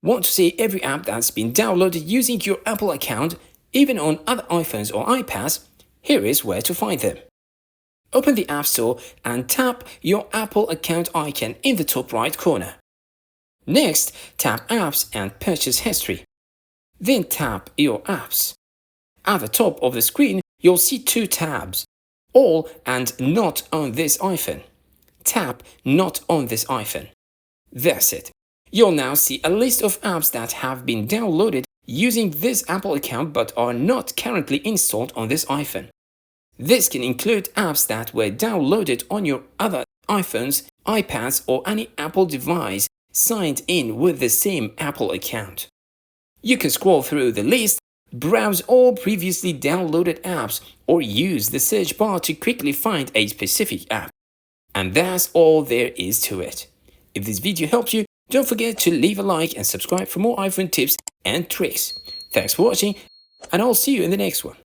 Want to see every app that's been downloaded using your Apple account, even on other iPhones or iPads? Here is where to find them. Open the App Store and tap your Apple account icon in the top right corner. Next, tap Apps and Purchase History. Then tap Your Apps. At the top of the screen, you'll see two tabs, All and Not on this iPhone. Tap Not on this iPhone. That's it. You'll now see a list of apps that have been downloaded using this Apple account but are not currently installed on this iPhone. This can include apps that were downloaded on your other iPhones, iPads, or any Apple device signed in with the same Apple account. You can scroll through the list, browse all previously downloaded apps, or use the search bar to quickly find a specific app. And that's all there is to it. If this video helped you, don't forget to leave a like and subscribe for more iPhone tips and tricks. Thanks for watching, and I'll see you in the next one.